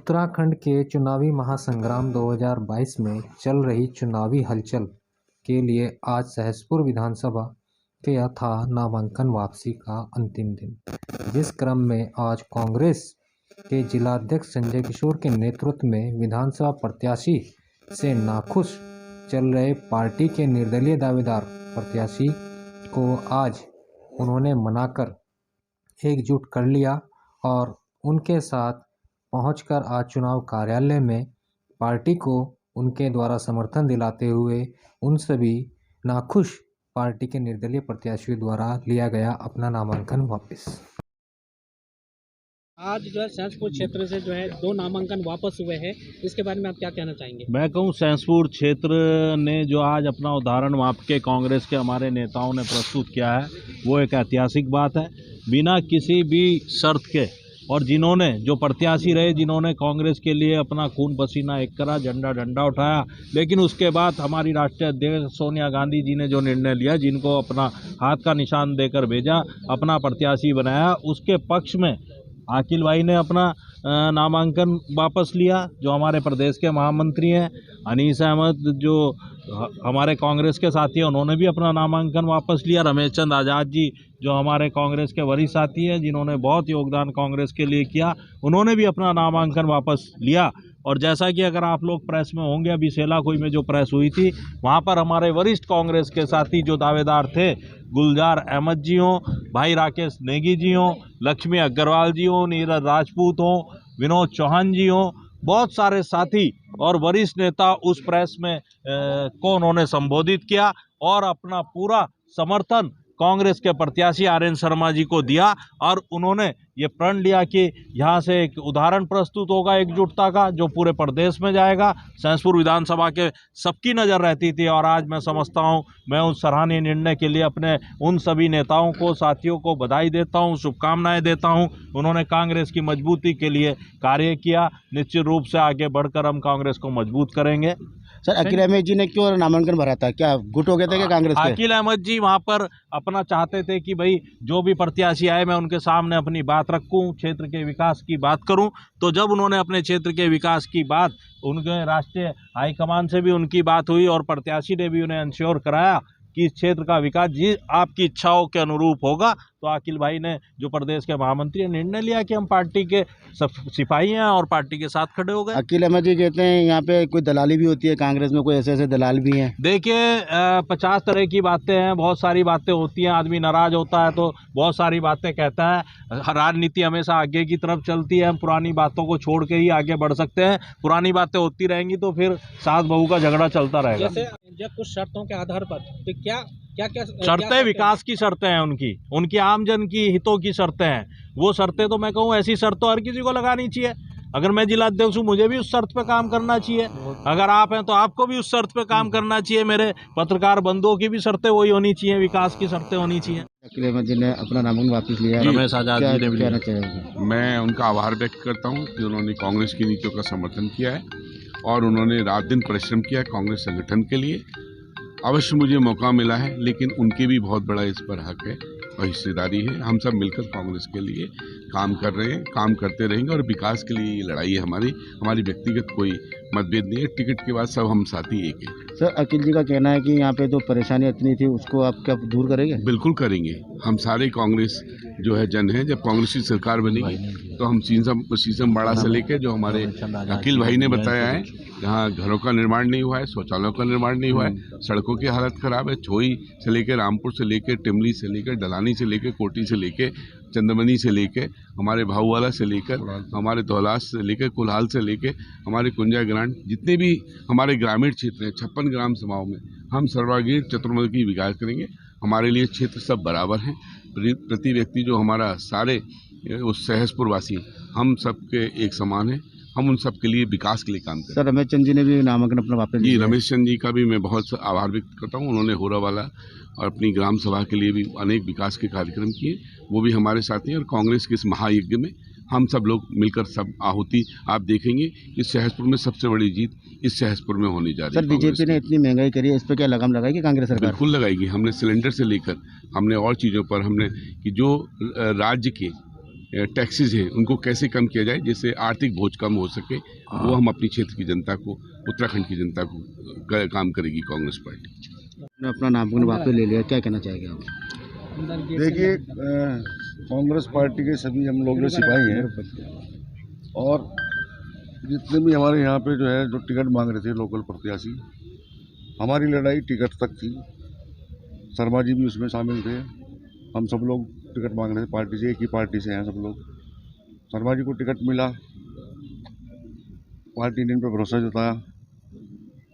उत्तराखंड के चुनावी महासंग्राम 2022 में चल रही चुनावी हलचल के लिए आज सहसपुर विधानसभा के था नामांकन वापसी का अंतिम दिन। जिस क्रम में आज कांग्रेस के जिलाध्यक्ष संजय किशोर के नेतृत्व में विधानसभा प्रत्याशी से नाखुश चल रहे पार्टी के निर्दलीय दावेदार प्रत्याशी को आज उन्होंने मनाकर एकजुट कर लिया और उनके साथ पहुंचकर आज चुनाव कार्यालय में पार्टी को उनके द्वारा समर्थन दिलाते हुए उन सभी नाखुश पार्टी के निर्दलीय प्रत्याशियों द्वारा लिया गया अपना नामांकन वापस। आज जो है सहसपुर क्षेत्र से जो है 2 नामांकन वापस हुए हैं, इसके बारे में आप क्या कहना चाहेंगे? मैं कहूँ सहसपुर क्षेत्र ने जो आज अपना उदाहरण वहाँ के कांग्रेस के हमारे नेताओं ने प्रस्तुत किया है वो एक ऐतिहासिक बात है। बिना किसी भी शर्त के और जिन्होंने जो प्रत्याशी रहे जिन्होंने कांग्रेस के लिए अपना खून पसीना एक करा, झंडा डंडा उठाया, लेकिन उसके बाद हमारी राष्ट्रीय अध्यक्ष सोनिया गांधी जी ने जो निर्णय लिया, जिनको अपना हाथ का निशान देकर भेजा, अपना प्रत्याशी बनाया, उसके पक्ष में आकिल भाई ने अपना नामांकन वापस लिया। जो हमारे प्रदेश के महामंत्री हैं अनीस अहमद, जो हमारे कांग्रेस के साथी हैं, उन्होंने भी अपना नामांकन वापस लिया। रमेश चंद आज़ाद जी जो हमारे कांग्रेस के वरिष्ठ साथी हैं, जिन्होंने बहुत योगदान कांग्रेस के लिए किया, उन्होंने भी अपना नामांकन वापस लिया। और जैसा कि अगर आप लोग प्रेस में होंगे, अभी सेलाकुई में जो प्रेस हुई थी वहाँ पर हमारे वरिष्ठ कांग्रेस के साथी जो दावेदार थे, गुलजार अहमद जी हों, भाई राकेश नेगी जी हों, लक्ष्मी अग्रवाल जी हों, नीरज राजपूत हों, विनोद चौहान जी हों, बहुत सारे साथी और वरिष्ठ नेता उस प्रेस में को उन्होंने संबोधित किया और अपना पूरा समर्थन कांग्रेस के प्रत्याशी आर्यन शर्मा जी को दिया। और उन्होंने ये प्रण लिया कि यहाँ से एक उदाहरण प्रस्तुत होगा एकजुटता का, जो पूरे प्रदेश में जाएगा। सहसपुर विधानसभा के सबकी नज़र रहती थी और आज मैं समझता हूँ, मैं उस सराहनीय निर्णय के लिए अपने उन सभी नेताओं को, साथियों को बधाई देता हूँ, शुभकामनाएं देता हूँ। उन्होंने कांग्रेस की मजबूती के लिए कार्य किया। निश्चित रूप से आगे बढ़कर हम कांग्रेस को मजबूत करेंगे। सर, अकील अहमद जी ने क्यों नामांकन भरा था? क्या गुट हो गए थे क्या कांग्रेस के? अकील अहमद जी वहाँ पर अपना चाहते थे कि भाई जो भी प्रत्याशी आए मैं उनके सामने अपनी बात रखूं, क्षेत्र के विकास की बात करूं। तो जब उन्होंने अपने क्षेत्र के विकास की बात, उनके राष्ट्रीय हाईकमान से भी उनकी बात हुई और प्रत्याशी ने भी उन्हें इंश्योर कराया कि इस क्षेत्र का विकास जी आपकी इच्छाओं के अनुरूप होगा, तो अकील भाई ने, जो प्रदेश के महामंत्री, ने निर्णय लिया कि हम पार्टी के सिपाही हैं और पार्टी के साथ खड़े हो गए। अकील अहमद जी कहते हैं यहाँ पे कोई दलाली भी होती है कांग्रेस में, कोई ऐसे ऐसे दलाल भी हैं। देखिए 50 तरह की बातें हैं, बहुत सारी बातें होती हैं। आदमी नाराज होता है तो बहुत सारी बातें कहता है। राजनीति हमेशा आगे की तरफ चलती है, हम पुरानी बातों को छोड़ के ही आगे बढ़ सकते हैं। पुरानी बातें होती रहेंगी तो फिर सास बहू का झगड़ा चलता रहेगा। जैसे जब कुछ शर्तों के आधार पर तो क्या शर्तें विकास की शर्तें हैं, उनकी आमजन की हितों की शर्तें हैं। वो शर्तें तो मैं कहूँ ऐसी शर्त तो हर किसी को लगानी चाहिए। अगर मैं जिला अध्यक्ष हूँ मुझे भी उस शर्त पे काम करना चाहिए, अगर आप हैं तो आपको भी उस शर्त पे काम करना चाहिए। मेरे पत्रकार बंधुओं की भी शर्तें वही होनी चाहिए, विकास की शर्तें होनी चाहिए। अकील अहमद जी ने अपना नामांकन वापस लिया, रमेश आजाद जी ने भी लिया। मैं उनका आभार व्यक्त करता हूँ कि उन्होंने कांग्रेस की नीतियों का समर्थन किया है और उन्होंने रात दिन परिश्रम किया है कांग्रेस संगठन के लिए। अवश्य मुझे मौका मिला है, लेकिन उनके भी बहुत बड़ा इस पर हक है और हिस्सेदारी है। हम सब मिलकर कांग्रेस के लिए काम कर रहे हैं, काम करते रहेंगे और विकास के लिए ये लड़ाई है हमारी व्यक्तिगत कोई मतभेद नहीं है। टिकट के बाद सब हम साथी एक हैं। सर, अकील जी का कहना है कि यहाँ पे तो परेशानी इतनी थी, उसको आप क्या दूर करेंगे? बिल्कुल करेंगे। हम सारे कांग्रेस जो है जन है, जब कांग्रेस की सरकार बनेगी तो हम शीशमबाड़ा से लेकर जो हमारे अकील भाई ने बताया है, जहाँ घरों का निर्माण नहीं हुआ है, शौचालयों का निर्माण नहीं हुआ है, सड़कों की हालत खराब है, छोई से लेकर रामपुर से लेकर टिमली से लेकर डलानी से लेकर कोटी से लेकर चंदमनी से लेकर हमारे भाऊवाला से लेकर हमारे धौलास से लेकर कुल्हाल से लेकर हमारे कुंजा ग्रांट, जितने भी हमारे ग्रामीण क्षेत्र हैं 56 ग्राम सभाओं में हम सर्वांगीण चतुर्मुखी विकास करेंगे। हमारे लिए क्षेत्र सब बराबर हैं। प्रति व्यक्ति जो हमारा सारे उस सहसपुर वासी हम सबके एक समान हैं। हम उन सब के लिए विकास के लिए काम करें। सर, रमेश चंद जी ने भी नामांकन अपना वापस जी, रमेश चंद जी का भी मैं बहुत आभार व्यक्त करता हूँ। उन्होंने होरावाला और अपनी ग्राम सभा के लिए भी अनेक विकास के कार्यक्रम किए, वो भी हमारे साथी हैं। और कांग्रेस के इस महायज्ञ में हम सब लोग मिलकर सब आहुति, आप देखेंगे इस सहसपुर में सबसे बड़ी जीत इस सहसपुर में होने जा रही है। सर, बीजेपी ने इतनी महंगाई करी है, इस पर क्या लगाम लगाएगी कांग्रेस सरकार? बिल्कुल लगाएगी। हमने सिलेंडर से लेकर हमने और चीज़ों पर हमने कि जो राज्य के टैक्सेस हैं उनको कैसे कम किया जाए जिससे आर्थिक बोझ कम हो सके, वो हम अपनी क्षेत्र की जनता को, उत्तराखंड की जनता को काम करेगी कांग्रेस पार्टी। अपना नामांकन वापस ले लिया, क्या कहना चाहेंगे आप? देखिए, कांग्रेस पार्टी के सभी हम लोग जो सिपाही हैं और जितने भी हमारे यहाँ पे जो है जो टिकट मांग रहे थे लोकल प्रत्याशी, हमारी लड़ाई टिकट तक थी। शर्मा जी भी उसमें शामिल थे। हम सब लोग टिकट मांग रहे थे पार्टी से, एक ही पार्टी से हैं सब लोग। शर्मा जी को टिकट मिला, पार्टी ने इन पर भरोसा जताया।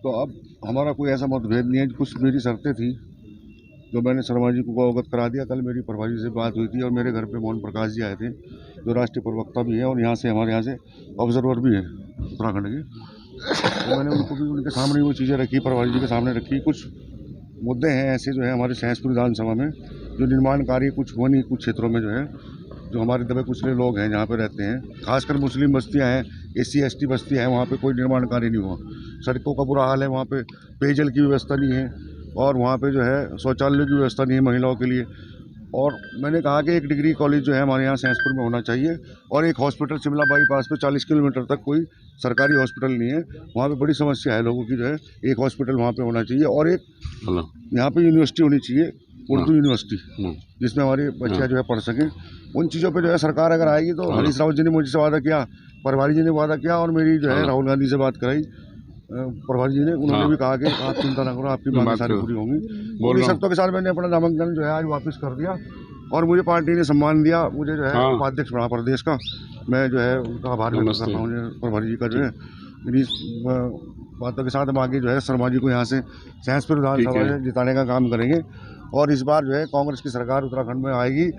तो अब हमारा कोई ऐसा मतभेद नहीं है। कुछ मेरी शर्तें थी जो मैंने शर्मा जी को अवगत करा दिया। कल मेरी प्रभारी से बात हुई थी और मेरे घर पे मोहन प्रकाश जी आए थे जो राष्ट्रीय प्रवक्ता भी हैं और यहाँ से हमारे यहाँ से ऑब्जर्वर भी हैं उत्तराखंड के। तो मैंने उनको भी उनके सामने वो चीज़ें रखी, प्रभारी जी के सामने रखी। कुछ मुद्दे हैं ऐसे जो है हमारे सहसपुर विधानसभा में जो निर्माण कार्य कुछ हुआ नहीं, कुछ क्षेत्रों में जो है जो हमारे दबे कुचले लोग हैं जहाँ पे रहते हैं, खासकर मुस्लिम बस्तियाँ हैं, SC ST बस्तियाँ हैं, वहाँ पे कोई निर्माण कार्य नहीं हुआ। सड़कों का बुरा हाल है, वहाँ पे पेयजल की व्यवस्था नहीं है और वहाँ पे जो है शौचालय की व्यवस्था नहीं है महिलाओं के लिए। और मैंने कहा कि एक डिग्री कॉलेज जो है हमारे यहाँ सहसपुर में होना चाहिए और एक हॉस्पिटल शिमला बाईपास पे 40 किलोमीटर तक कोई सरकारी हॉस्पिटल नहीं है। वहाँ पे बड़ी समस्या है लोगों की, जो है एक हॉस्पिटल वहाँ पे होना चाहिए और एक यहाँ पे यूनिवर्सिटी होनी चाहिए, उर्दू यूनिवर्सिटी, जिसमें हमारे बच्चे जो है पढ़ सकें। उन चीज़ों पे जो है सरकार अगर आएगी तो हरीश रावत जी ने मुझसे वादा किया, प्रभारी जी ने वादा किया और मेरी जो है राहुल गांधी से बात कराई प्रभारी जी ने। उन्होंने भी कहा कि आप चिंता ना करो, आपकी मांगें सारी पूरी होंगी। पूरी शर्तों के साथ मैंने अपना नामांकन जो है आज वापस कर दिया और मुझे पार्टी ने सम्मान दिया, मुझे जो है उपाध्यक्ष बना प्रदेश का। मैं जो है उनका आभार व्यक्त करता हूँ प्रभारी जी का। जो है मेरी बातों के साथ हम आगे जो है शर्मा जी को यहाँ से सहसपुर विधानसभा से जिताने का काम करेंगे और इस बार जो है कांग्रेस की सरकार उत्तराखंड में आएगी,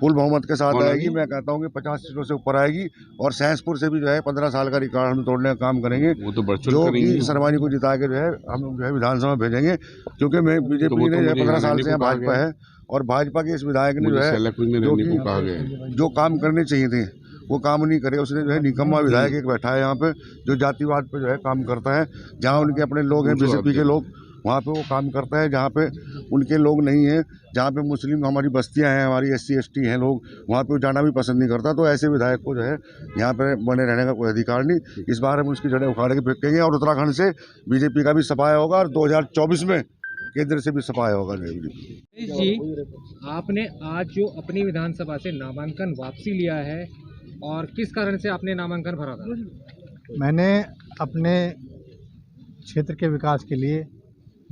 फुल बहुमत के साथ आएगी। मैं कहता हूँ कि 50 सीटों से ऊपर आएगी और सहसपुर से भी जो है 15 साल का रिकॉर्ड हम तोड़ने का काम करेंगे, वो तो जो कि शर्मा जी को जिता के जो है हम जो है विधानसभा भेजेंगे। क्योंकि मैं बीजेपी ने 15 साल से भाजपा है और भाजपा के इस विधायक ने जो है जो काम करने चाहिए थे वो काम नहीं करे। उसने जो है निकम्मा विधायक एक बैठा है यहाँ पे जो जातिवाद पे जो है काम करता है। जहाँ उनके अपने लोग हैं बीजेपी के लोग, वहाँ पे वो काम करता है। जहाँ पे उनके लोग नहीं हैं, जहाँ पे मुस्लिम हमारी बस्तियाँ हैं, हमारी SC ST हैं लोग, वहाँ पे वो जाना भी पसंद नहीं करता। तो ऐसे विधायक को जो है यहाँ पे बने रहने का कोई अधिकार नहीं। इस बार हम उसकी जड़ें उखाड़ के फेंकेंगे और उत्तराखंड से बीजेपी का भी सफाया होगा और 2024 में केंद्र से भी सफाया होगा। जी, आपने आज जो अपनी विधानसभा से नामांकन वापसी लिया है और किस कारण से आपने नामांकन भरा था? मैंने अपने क्षेत्र के विकास के लिए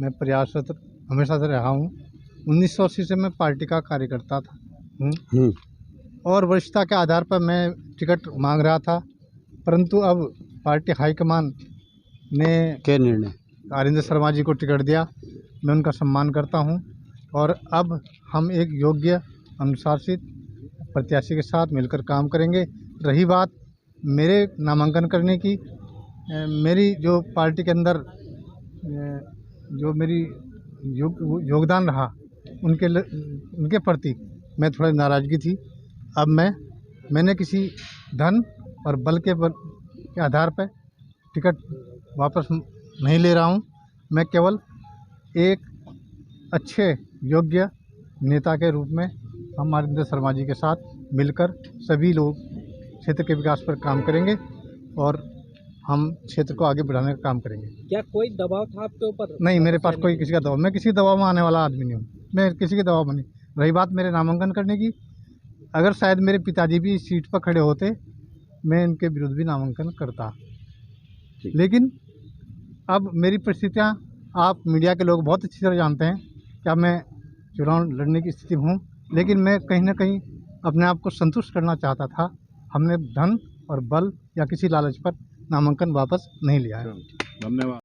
मैं प्रयासरत हमेशा से रहा हूँ। 1980 से मैं पार्टी का कार्यकर्ता था और वरिष्ठता के आधार पर मैं टिकट मांग रहा था, परंतु अब पार्टी हाईकमान ने क्या निर्णय आरिंदर शर्मा जी को टिकट दिया। मैं उनका सम्मान करता हूं और अब हम एक योग्य अनुशासित प्रत्याशी के साथ मिलकर काम करेंगे। रही बात मेरे नामांकन करने की, मेरी जो पार्टी के अंदर जो मेरी योगदान रहा उनके प्रति मैं थोड़ी नाराज़गी थी। अब मैंने किसी धन और बल के आधार पर टिकट वापस नहीं ले रहा हूँ। मैं केवल एक अच्छे योग्य नेता के रूप में हम आरिंदर शर्मा जी के साथ मिलकर सभी लोग क्षेत्र के विकास पर काम करेंगे और हम क्षेत्र को आगे बढ़ाने का काम करेंगे। क्या कोई दबाव था आपके ऊपर? नहीं, मेरे पास कोई किसी का दबाव, मैं किसी दबाव में आने वाला आदमी नहीं हूँ। मैं किसी के दबाव में नहीं। रही बात मेरे नामांकन करने की, अगर शायद मेरे पिताजी भी इस सीट पर खड़े होते मैं इनके विरुद्ध भी नामांकन करता। लेकिन अब मेरी परिस्थितियाँ आप मीडिया के लोग बहुत अच्छी तरह जानते हैं। क्या मैं चुनाव लड़ने की स्थिति में हूँ, लेकिन मैं कहीं ना कहीं अपने आप को संतुष्ट करना चाहता था। हमने धन और बल या किसी लालच पर नामांकन वापस नहीं लिया है। धन्यवाद।